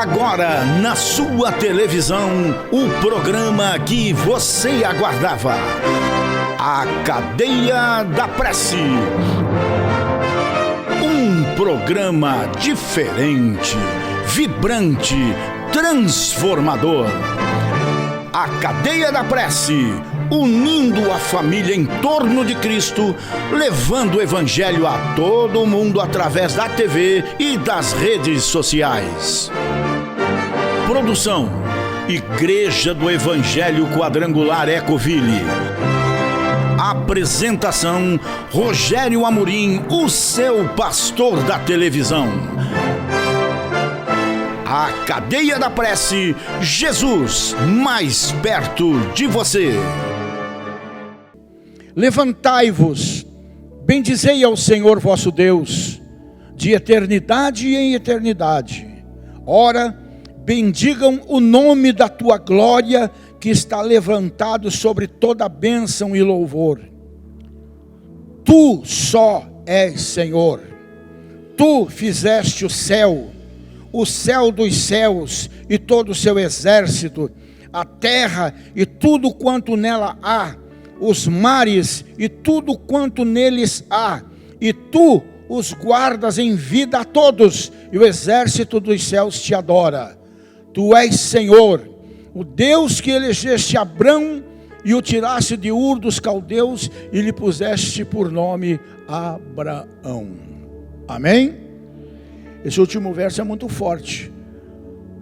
Agora, na sua televisão, o programa que você aguardava. A Cadeia da Prece. Um programa diferente, vibrante, transformador. A Cadeia da Prece, unindo a família em torno de Cristo, levando o Evangelho a todo mundo através da TV e das redes sociais. Produção: Igreja do Evangelho Quadrangular Ecoville. Apresentação: Rogério Amorim, o seu pastor da televisão. A Cadeia da Prece, Jesus mais perto de você. Levantai-vos, bendizei ao Senhor vosso Deus, de eternidade em eternidade. Ora, bendigam o nome da tua glória, que está levantado sobre toda bênção e louvor. Tu só és Senhor. Tu fizeste o céu dos céus e todo o seu exército, a terra e tudo quanto nela há, os mares e tudo quanto neles há, e tu os guardas em vida a todos, e o exército dos céus te adora. Tu és Senhor, o Deus que elegeste Abrão e o tiraste de Ur dos caldeus e lhe puseste por nome Abraão. Amém? Esse último verso é muito forte,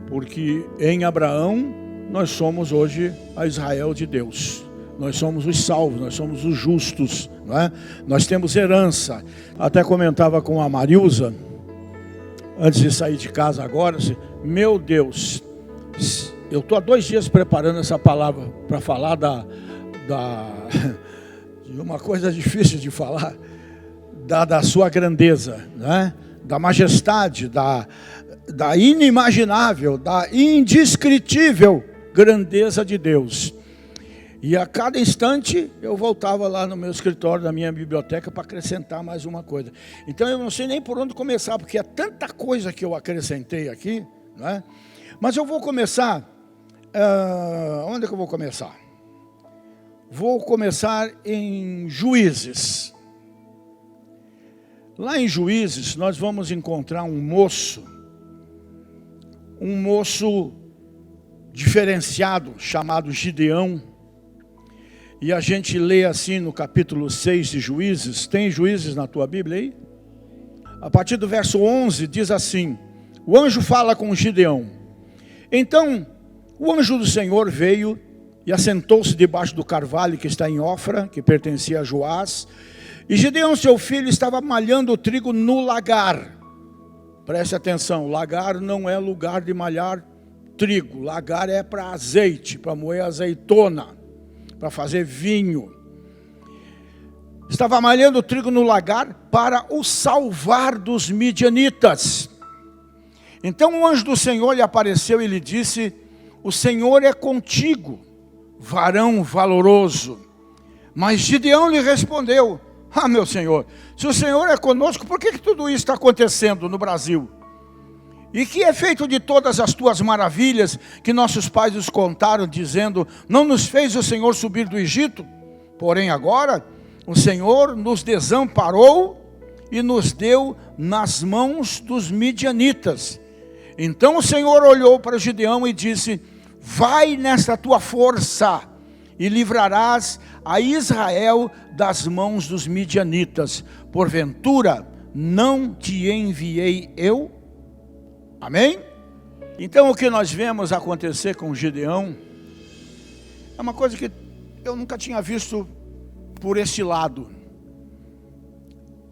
porque em Abraão nós somos hoje a Israel de Deus. Nós somos os salvos, nós somos os justos, não é? Nós temos herança. Até comentava com a Marilza, antes de sair de casa agora, assim, meu Deus, eu estou há 2 dias preparando essa palavra para falar de uma coisa difícil de falar, da sua grandeza, né? Da majestade, da inimaginável, da indescritível grandeza de Deus. E a cada instante eu voltava lá no meu escritório, da minha biblioteca, para acrescentar mais uma coisa. Então eu não sei nem por onde começar, porque é tanta coisa que eu acrescentei aqui, não é? Mas eu vou começar, onde é que eu vou começar? Vou começar em Juízes. Lá em Juízes nós vamos encontrar um moço diferenciado, chamado Gideão. E a gente lê assim no capítulo 6 de Juízes. Tem Juízes na tua Bíblia aí? A partir do verso 11 diz assim: o anjo fala com Gideão. Então o anjo do Senhor veio e assentou-se debaixo do carvalho que está em Ofra, que pertencia a Joás. E Gideão, seu filho, estava malhando o trigo no lagar. Preste atenção, lagar não é lugar de malhar trigo. Lagar é para azeite, para moer azeitona, para fazer vinho. Estava malhando o trigo no lagar para o salvar dos midianitas. Então o anjo do Senhor lhe apareceu e lhe disse: o Senhor é contigo, varão valoroso. Mas Gideão lhe respondeu: ah, meu Senhor, se o Senhor é conosco, por que tudo isso está acontecendo no Brasil? E que é feito de todas as tuas maravilhas que nossos pais nos contaram, dizendo: não nos fez o Senhor subir do Egito? Porém agora o Senhor nos desamparou e nos deu nas mãos dos midianitas. Então o Senhor olhou para Gideão e disse: vai nesta tua força e livrarás a Israel das mãos dos midianitas. Porventura não te enviei eu? Amém? Então o que nós vemos acontecer com Gideão é uma coisa que eu nunca tinha visto por esse lado.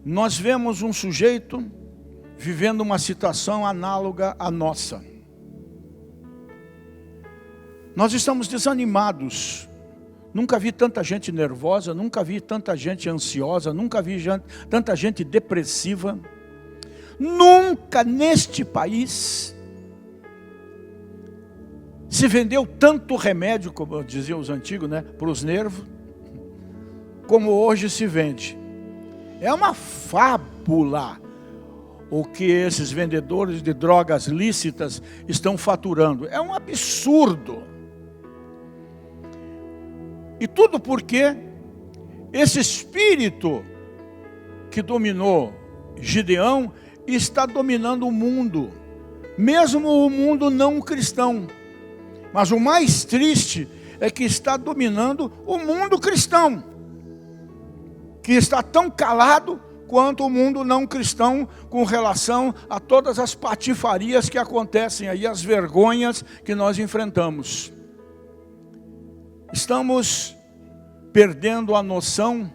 Nós vemos um sujeito vivendo uma situação análoga à nossa. Nós estamos desanimados. Nunca vi tanta gente nervosa, nunca vi tanta gente ansiosa, nunca vi tanta gente depressiva. Nunca neste país se vendeu tanto remédio, como diziam os antigos, né, para os nervos, como hoje se vende. É uma fábula o que esses vendedores de drogas lícitas estão faturando. É um absurdo. E tudo porque esse espírito que dominou Gideão está dominando o mundo, mesmo o mundo não cristão. Mas o mais triste é que está dominando o mundo cristão, que está tão calado quanto o mundo não cristão com relação a todas as patifarias que acontecem aí, as vergonhas que nós enfrentamos. Estamos perdendo a noção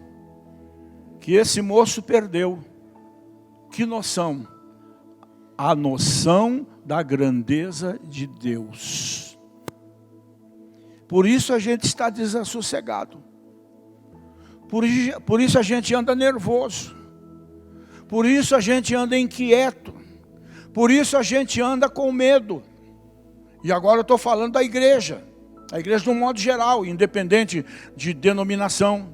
que esse moço perdeu. Que noção? A noção da grandeza de Deus. Por isso a gente está desassossegado. Por isso a gente anda nervoso. Por isso a gente anda inquieto. Por isso a gente anda com medo. E agora eu estou falando da igreja. A igreja de um modo geral, independente de denominação.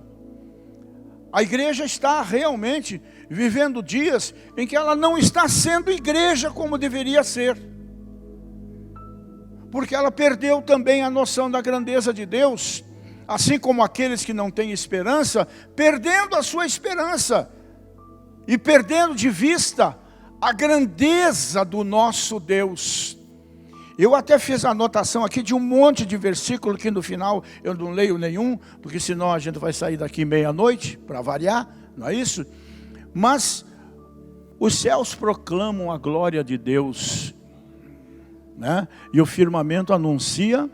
A igreja está realmente vivendo dias em que ela não está sendo igreja como deveria ser. Porque ela perdeu também a noção da grandeza de Deus. Assim como aqueles que não têm esperança, perdendo a sua esperança. E perdendo de vista a grandeza do nosso Deus. Eu até fiz a anotação aqui de um monte de versículo que no final eu não leio nenhum, porque senão a gente vai sair daqui meia-noite, para variar, não é isso? Mas os céus proclamam a glória de Deus, né? E o firmamento anuncia...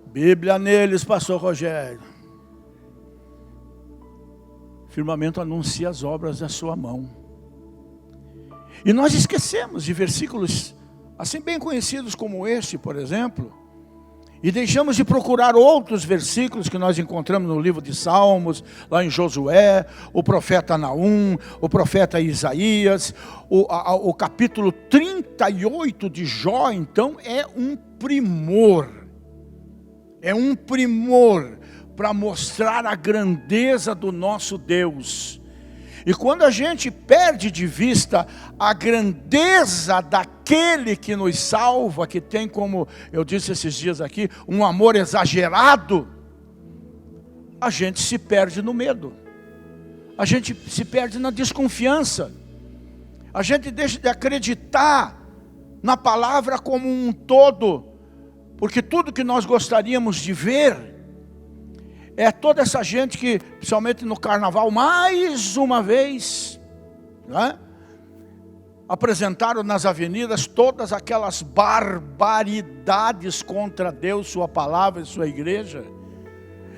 Bíblia neles, pastor Rogério. Firmamento anuncia as obras da sua mão. E nós esquecemos de versículos assim bem conhecidos como este, por exemplo, e deixamos de procurar outros versículos que nós encontramos no livro de Salmos, lá em Josué, o profeta Naum, o profeta Isaías, o capítulo 38 de Jó, então, é um primor. É um primor para mostrar a grandeza do nosso Deus. E quando a gente perde de vista a grandeza daquele que nos salva, que tem, como eu disse esses dias aqui, um amor exagerado, a gente se perde no medo. A gente se perde na desconfiança. A gente deixa de acreditar na palavra como um todo. Porque tudo que nós gostaríamos de ver é toda essa gente que, principalmente no carnaval, mais uma vez, né, apresentaram nas avenidas todas aquelas barbaridades contra Deus, sua palavra e sua igreja.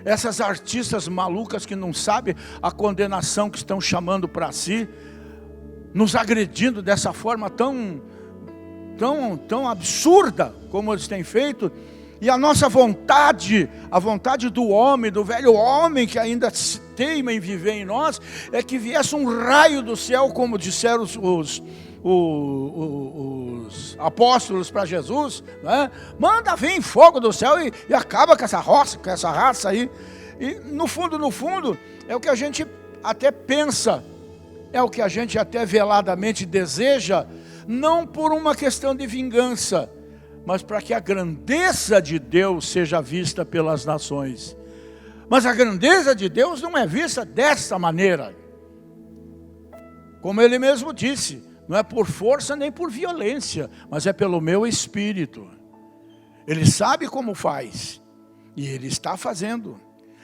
Essas artistas malucas que não sabem a condenação que estão chamando para si, nos agredindo dessa forma tão absurda como eles têm feito. E a nossa vontade, a vontade do homem, do velho homem que ainda teima em viver em nós, é que viesse um raio do céu, como disseram os apóstolos para Jesus, né? Manda vir fogo do céu e acaba com essa raça aí. E no fundo, é o que a gente até pensa, é o que a gente até veladamente deseja, não por uma questão de vingança, mas para que a grandeza de Deus seja vista pelas nações. Mas a grandeza de Deus não é vista dessa maneira. Como Ele mesmo disse, não é por força nem por violência, mas é pelo meu Espírito. Ele sabe como faz, e Ele está fazendo.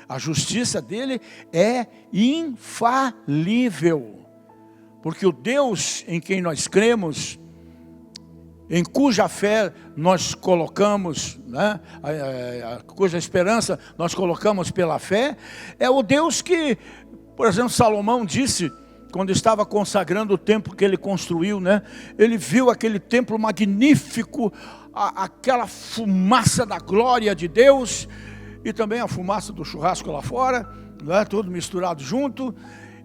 A justiça dele é infalível. Porque o Deus em quem nós cremos, em cuja fé nós colocamos, né, cuja esperança nós colocamos pela fé, é o Deus que, por exemplo, Salomão disse, quando estava consagrando o templo que ele construiu, né, ele viu aquele templo magnífico, aquela fumaça da glória de Deus, e também a fumaça do churrasco lá fora, né, tudo misturado junto.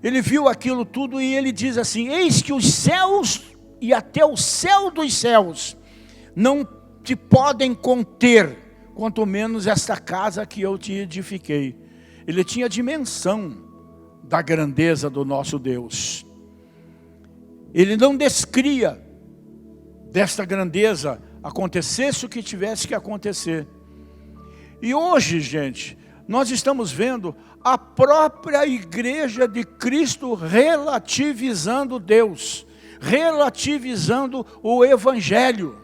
Ele viu aquilo tudo e ele diz assim: eis que os céus e até o céu dos céus não te podem conter, quanto menos esta casa que eu te edifiquei. Ele tinha dimensão da grandeza do nosso Deus. Ele não descria desta grandeza acontecesse o que tivesse que acontecer. E hoje, gente, nós estamos vendo a própria igreja de Cristo relativizando Deus, relativizando o Evangelho.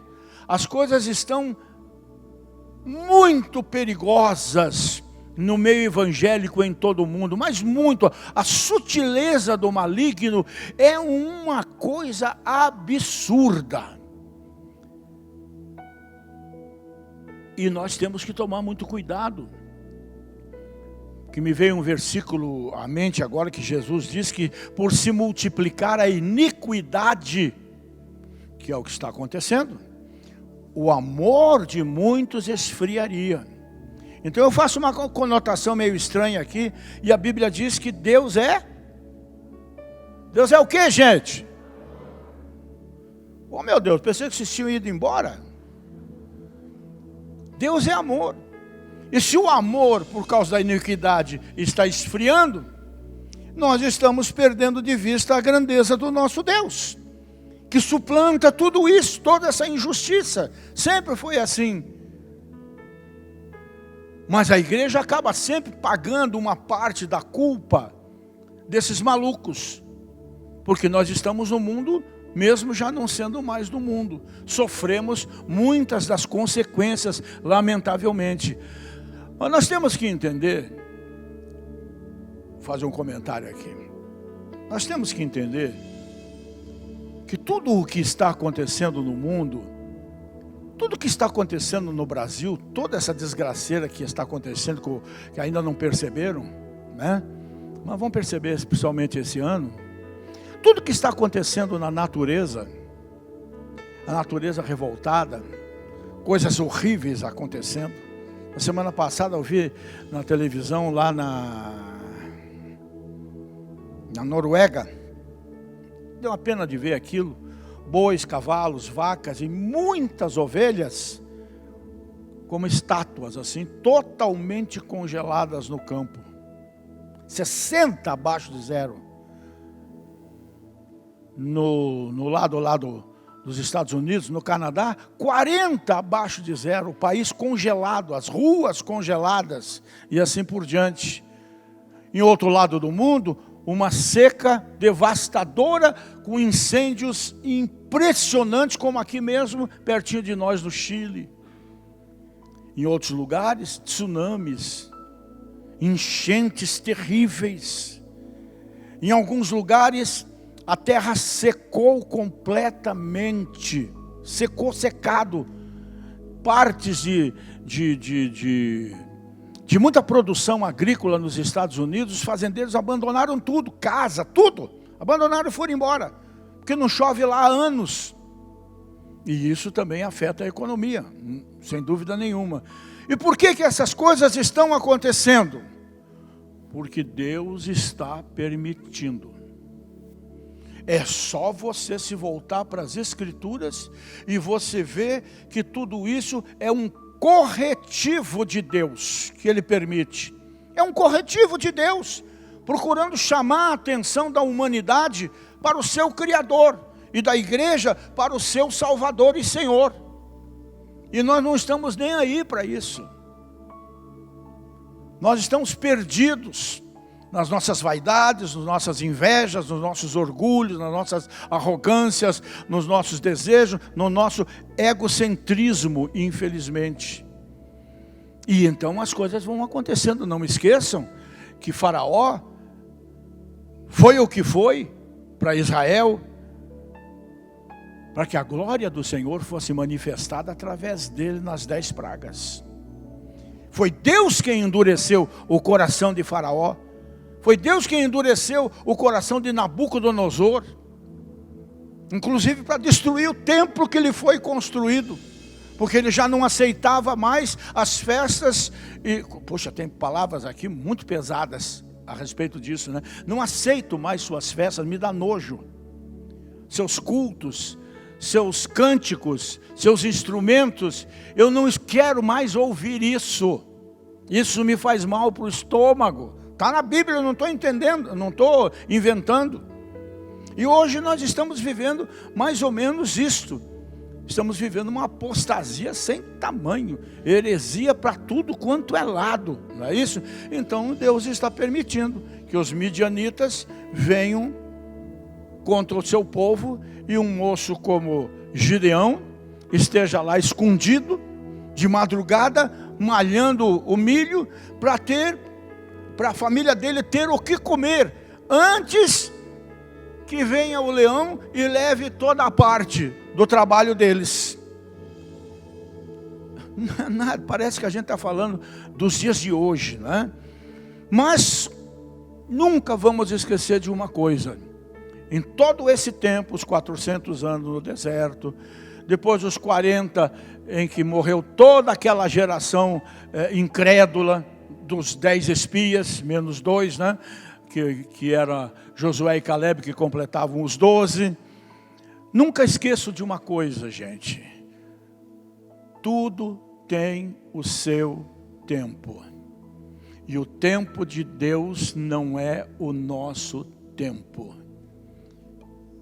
As coisas estão muito perigosas no meio evangélico em todo o mundo, mas muito. A sutileza do maligno é uma coisa absurda. E nós temos que tomar muito cuidado. Que me veio um versículo à mente agora, que Jesus diz que por se multiplicar a iniquidade, que é o que está acontecendo, o amor de muitos esfriaria. Então eu faço uma conotação meio estranha aqui, e a Bíblia diz que Deus é o que, gente? Oh meu Deus, pensei que vocês tinham ido embora. Deus é amor. E se o amor, por causa da iniquidade, está esfriando, nós estamos perdendo de vista a grandeza do nosso Deus, que suplanta tudo isso, toda essa injustiça. Sempre foi assim. Mas a igreja acaba sempre pagando uma parte da culpa desses malucos, porque nós estamos no mundo, mesmo já não sendo mais do mundo, sofremos muitas das consequências, lamentavelmente. Mas nós temos que entender, vou fazer um comentário aqui, nós temos que entender que tudo o que está acontecendo no mundo, tudo o que está acontecendo no Brasil, toda essa desgraceira que está acontecendo, que ainda não perceberam, né? Mas vão perceber, principalmente esse ano, tudo que está acontecendo na natureza, a natureza revoltada, coisas horríveis acontecendo. Na semana passada eu vi na televisão lá na Noruega, deu uma pena de ver aquilo, bois, cavalos, vacas e muitas ovelhas, como estátuas assim, totalmente congeladas no campo, 60 abaixo de zero. No lado dos Estados Unidos, no Canadá, 40 abaixo de zero, o país congelado, as ruas congeladas e assim por diante. Em outro lado do mundo, uma seca devastadora, com incêndios impressionantes, como aqui mesmo, pertinho de nós no Chile. Em outros lugares, tsunamis, enchentes terríveis. Em alguns lugares, a terra secou completamente, secado. Partes de muita produção agrícola nos Estados Unidos, os fazendeiros abandonaram tudo, casa, tudo. Abandonaram e foram embora, porque não chove lá há anos. E isso também afeta a economia, sem dúvida nenhuma. E por que essas coisas estão acontecendo? Porque Deus está permitindo. É só você se voltar para as Escrituras e você ver que tudo isso é um corretivo de Deus que Ele permite. É um corretivo de Deus, procurando chamar a atenção da humanidade para o seu Criador e da igreja para o seu Salvador e Senhor. E nós não estamos nem aí para isso. Nós estamos perdidos nas nossas vaidades, nas nossas invejas, nos nossos orgulhos, nas nossas arrogâncias, nos nossos desejos, no nosso egocentrismo, infelizmente. E então as coisas vão acontecendo. Não esqueçam que Faraó foi o que foi para Israel, para que a glória do Senhor fosse manifestada através dele nas 10 pragas. Foi Deus quem endureceu o coração de Faraó. Foi Deus quem endureceu o coração de Nabucodonosor, inclusive para destruir o templo que lhe foi construído, porque ele já não aceitava mais as festas. E, poxa, tem palavras aqui muito pesadas a respeito disso, né? Não aceito mais suas festas, me dá nojo. Seus cultos, seus cânticos, seus instrumentos, eu não quero mais ouvir isso. Isso me faz mal para o estômago. Está na Bíblia, eu não estou entendendo, não estou inventando. E hoje nós estamos vivendo mais ou menos isto. Estamos vivendo uma apostasia sem tamanho, heresia para tudo quanto é lado, não é isso? Então Deus está permitindo que os midianitas venham contra o seu povo e um moço como Gideão esteja lá escondido, de madrugada, malhando o milho, para a família dele ter o que comer, antes que venha o leão e leve toda a parte do trabalho deles. Parece que a gente está falando dos dias de hoje, né? Mas nunca vamos esquecer de uma coisa. Em todo esse tempo, os 400 anos no deserto, depois os 40 em que morreu toda aquela geração incrédula, dos 10 espias, menos 2, né? Que era Josué e Caleb, que completavam os 12. Nunca esqueço de uma coisa, gente. Tudo tem o seu tempo. E o tempo de Deus não é o nosso tempo.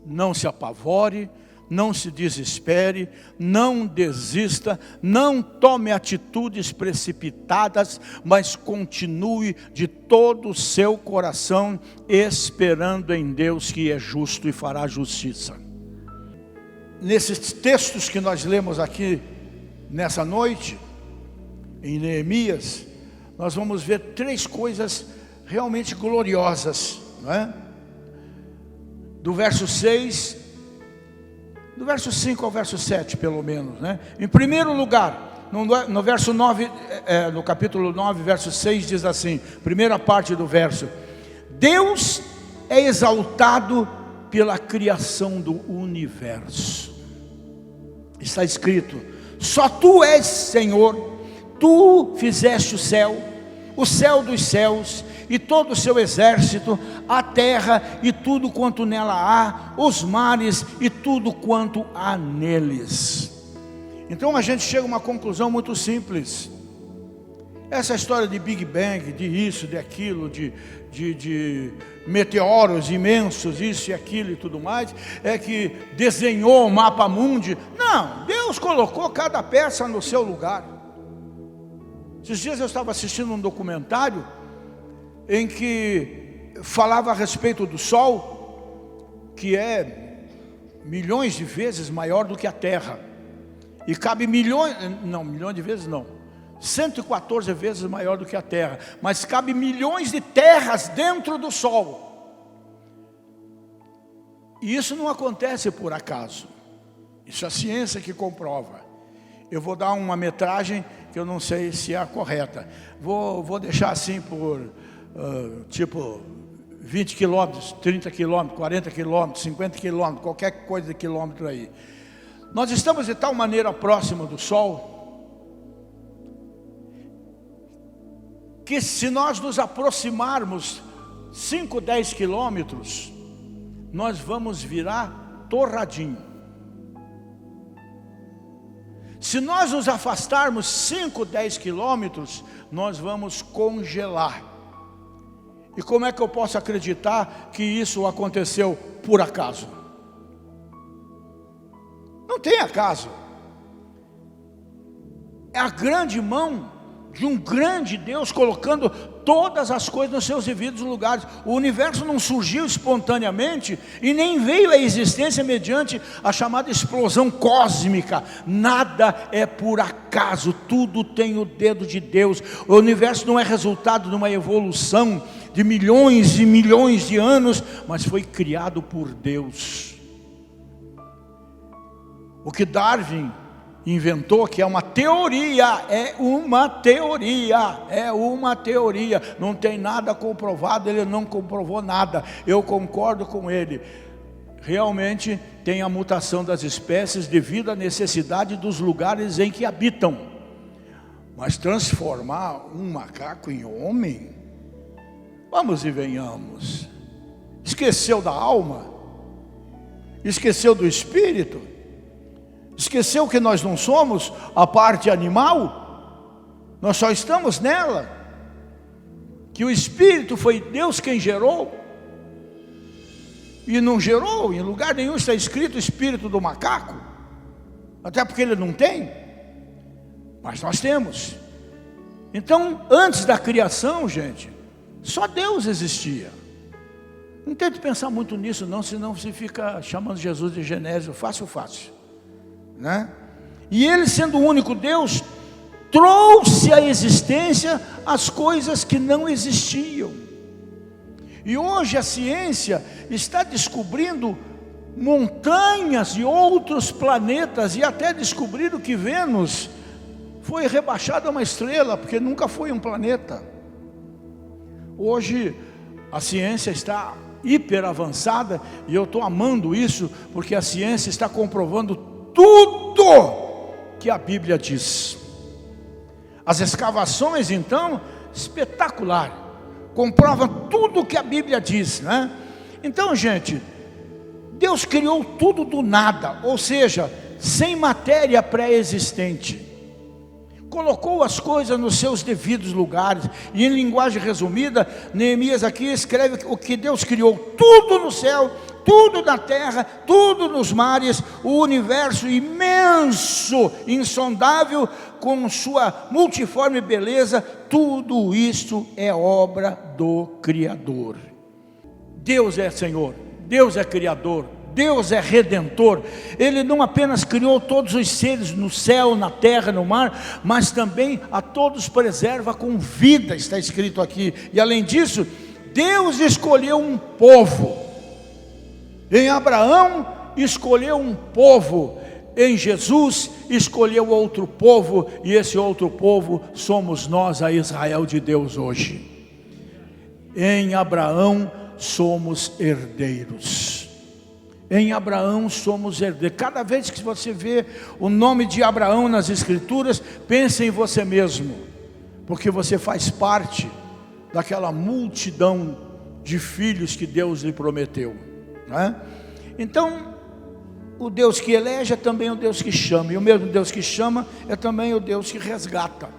Não se apavore, não se desespere, não desista, não tome atitudes precipitadas, mas continue de todo o seu coração esperando em Deus que é justo e fará justiça. Nesses textos que nós lemos aqui nessa noite, em Neemias, nós vamos ver 3 coisas realmente gloriosas, não é? Do verso 6, do verso 5 ao verso 7 pelo menos, né? Em primeiro lugar, no verso 9, no capítulo 9, verso 6 diz assim, primeira parte do verso: Deus é exaltado pela criação do universo. Está escrito: só tu és Senhor, tu fizeste o céu dos céus e todo o seu exército, a terra e tudo quanto nela há, os mares e tudo quanto há neles. Então a gente chega a uma conclusão muito simples. Essa história de Big Bang, de isso, de aquilo, de meteoros imensos, isso e aquilo e tudo mais, é que desenhou o mapa mundi. Não, Deus colocou cada peça no seu lugar. Esses dias eu estava assistindo um documentário em que falava a respeito do Sol, que é milhões de vezes maior do que a Terra, e cabe milhões de vezes não, 114 vezes maior do que a Terra, mas cabe milhões de terras dentro do Sol. E isso não acontece por acaso, isso é a ciência que comprova. Eu vou dar uma metragem que eu não sei se é a correta, vou deixar assim por tipo 20 quilômetros, 30 quilômetros, 40 quilômetros, 50 quilômetros, qualquer coisa de quilômetro aí. Nós estamos de tal maneira próximo do Sol, que se nós nos aproximarmos 5, 10 quilômetros, nós vamos virar torradinho. Se nós nos afastarmos 5, 10 quilômetros, nós vamos congelar. E como é que eu posso acreditar que isso aconteceu por acaso? Não tem acaso. É a grande mão de um grande Deus colocando todas as coisas nos seus devidos lugares. O universo não surgiu espontaneamente e nem veio à existência mediante a chamada explosão cósmica. Nada é por acaso, tudo tem o dedo de Deus. O universo não é resultado de uma evolução de milhões e milhões de anos, mas foi criado por Deus. O que Darwin inventou, que é uma teoria, não tem nada comprovado, ele não comprovou nada, eu concordo com ele. Realmente tem a mutação das espécies devido à necessidade dos lugares em que habitam, mas transformar um macaco em homem, vamos e venhamos, esqueceu da alma, esqueceu do espírito, esqueceu que nós não somos a parte animal, nós só estamos nela. que o Espírito foi Deus quem gerou, e não gerou, em lugar nenhum está escrito o espírito do macaco, até porque ele não tem, mas nós temos. Então, antes da criação, gente, só Deus existia. Não tente pensar muito nisso não, senão você fica chamando Jesus de Genésio fácil, né? E ele, sendo o único Deus, trouxe à existência as coisas que não existiam. E hoje a ciência está descobrindo montanhas e outros planetas, e até descobriram que Vênus foi rebaixada a uma estrela, porque nunca foi um planeta. Hoje a ciência está hiper avançada, e eu estou amando isso, porque a ciência está comprovando tudo que a Bíblia diz. As escavações, então, espetacular, comprova tudo o que a Bíblia diz, né? Então, gente, Deus criou tudo do nada, ou seja, sem matéria pré-existente. Colocou as coisas nos seus devidos lugares, e em linguagem resumida, Neemias aqui escreve o que Deus criou: tudo no céu, tudo na terra, tudo nos mares, o universo imenso, insondável, com sua multiforme beleza, tudo isto é obra do Criador. Deus é Senhor, Deus é Criador, Deus é Redentor. Ele não apenas criou todos os seres no céu, na terra, no mar, mas também a todos preserva com vida, está escrito aqui. E além disso, Deus escolheu um povo. Em Abraão escolheu um povo, em Jesus escolheu outro povo, e esse outro povo somos nós, a Israel de Deus hoje. Em Abraão somos herdeiros. Em Abraão somos herdeiros. Cada vez que você vê o nome de Abraão nas Escrituras, pense em você mesmo, porque você faz parte daquela multidão de filhos que Deus lhe prometeu, né? Então, o Deus que elege é também o Deus que chama, e o mesmo Deus que chama é também o Deus que resgata.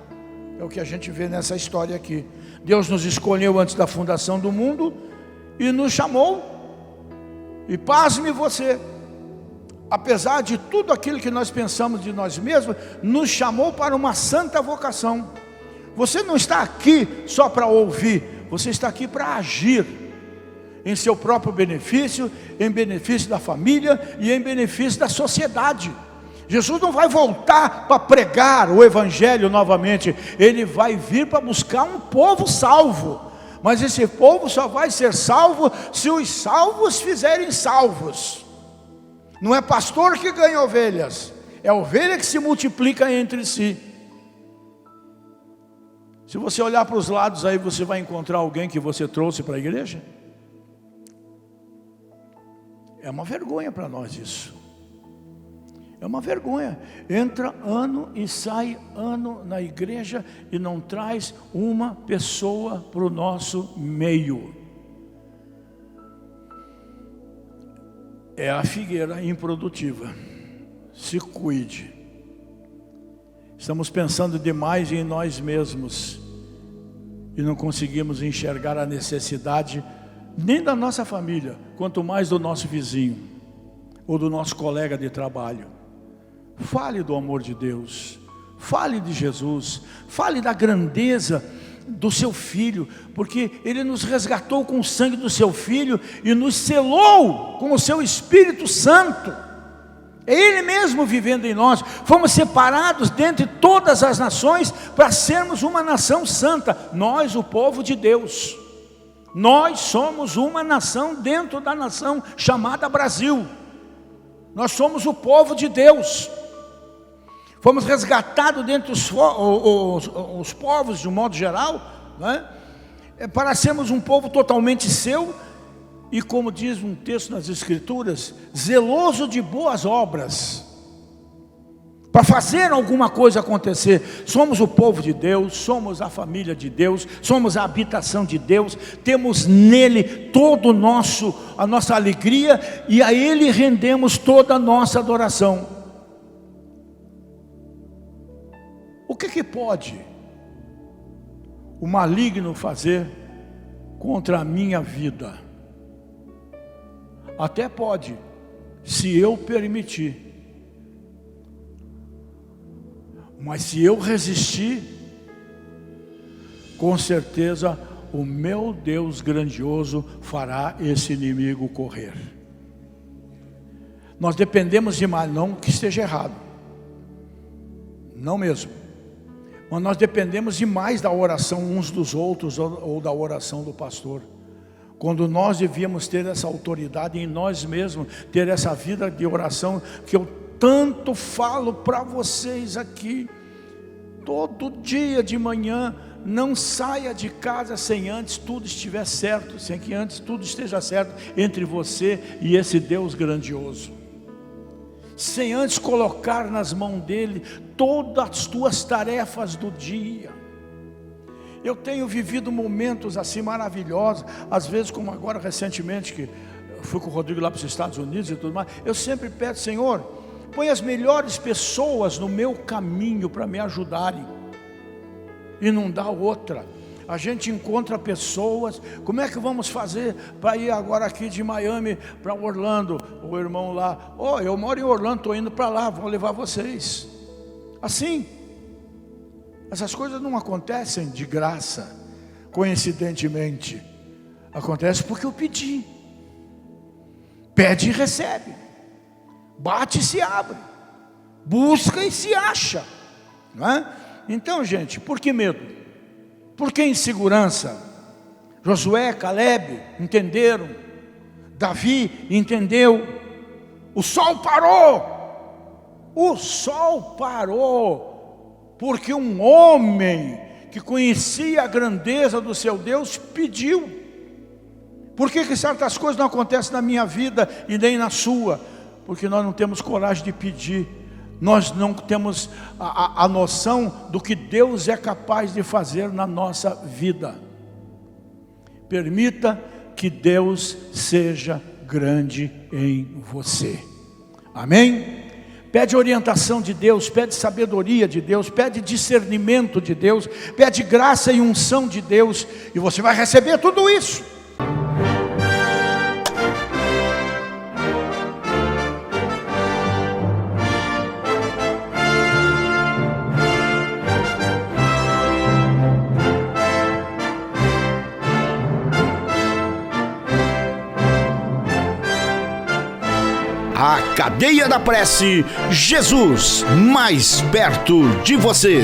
É o que a gente vê nessa história aqui. Deus nos escolheu antes da fundação do mundo e nos chamou. E pasme você, apesar de tudo aquilo que nós pensamos de nós mesmos, nos chamou para uma santa vocação. Você não está aqui só para ouvir, você está aqui para agir em seu próprio benefício, em benefício da família e em benefício da sociedade. Jesus não vai voltar para pregar o Evangelho novamente, Ele vai vir para buscar um povo salvo. Mas esse povo só vai ser salvo se os salvos fizerem salvos. Não é pastor que ganha ovelhas, é ovelha que se multiplica entre si. Se você olhar para os lados aí, você vai encontrar alguém que você trouxe para a igreja. É uma vergonha para nós isso. É uma vergonha. Entra ano e sai ano na igreja e não traz uma pessoa para o nosso meio. É a figueira improdutiva. Se cuide. Estamos pensando demais em nós mesmos e não conseguimos enxergar a necessidade nem da nossa família, quanto mais do nosso vizinho ou do nosso colega de trabalho. Fale do amor de Deus, fale de Jesus, fale da grandeza do seu Filho, porque Ele nos resgatou com o sangue do seu Filho e nos selou com o seu Espírito Santo. É Ele mesmo vivendo em nós. Fomos separados dentre todas as nações para sermos uma nação santa. Nós, o povo de Deus. Nós somos uma nação dentro da nação chamada Brasil. Nós somos o povo de Deus. Fomos resgatados dentre os povos de um modo geral, né? Para sermos um povo totalmente seu. E como diz um texto nas Escrituras, zeloso de boas obras, para fazer alguma coisa acontecer. Somos o povo de Deus, somos a família de Deus, somos a habitação de Deus, temos nele todo a nossa alegria, e a Ele rendemos toda a nossa adoração. O que pode o maligno fazer contra a minha vida. Até pode, se eu permitir. Mas se eu resistir, com certeza o meu Deus grandioso fará esse inimigo correr. Nós dependemos demais, não que esteja errado, não mesmo, mas nós dependemos demais da oração uns dos outros ou da oração do pastor, quando nós devíamos ter essa autoridade em nós mesmos, ter essa vida de oração que eu tanto falo para vocês aqui, todo dia de manhã. Não saia de casa sem antes tudo estiver certo, sem que antes tudo esteja certo entre você e esse Deus grandioso, sem antes colocar nas mãos dele todas as tuas tarefas do dia. Eu tenho vivido momentos assim maravilhosos, às vezes como agora recentemente, que eu fui com o Rodrigo lá para os Estados Unidos e tudo mais, eu sempre peço: Senhor, põe as melhores pessoas no meu caminho para me ajudarem, e não dá outra. A gente encontra pessoas. Como é que vamos fazer para ir agora aqui de Miami para Orlando? O irmão lá: eu moro em Orlando, estou indo para lá, vou levar vocês. Assim, essas coisas não acontecem de graça, coincidentemente. Acontece porque eu pedi. Pede e recebe, bate e se abre, busca e se acha, não é? Então, gente, por que medo? Por que insegurança? Josué, Caleb entenderam, Davi entendeu. O sol parou, porque um homem que conhecia a grandeza do seu Deus pediu. Por que certas coisas não acontecem na minha vida e nem na sua? Porque nós não temos coragem de pedir. Nós não temos a noção do que Deus é capaz de fazer na nossa vida. Permita que Deus seja grande em você. Amém? Pede orientação de Deus, pede sabedoria de Deus, pede discernimento de Deus, pede graça e unção de Deus, e você vai receber tudo isso. A Cadeia da Prece, Jesus mais perto de você.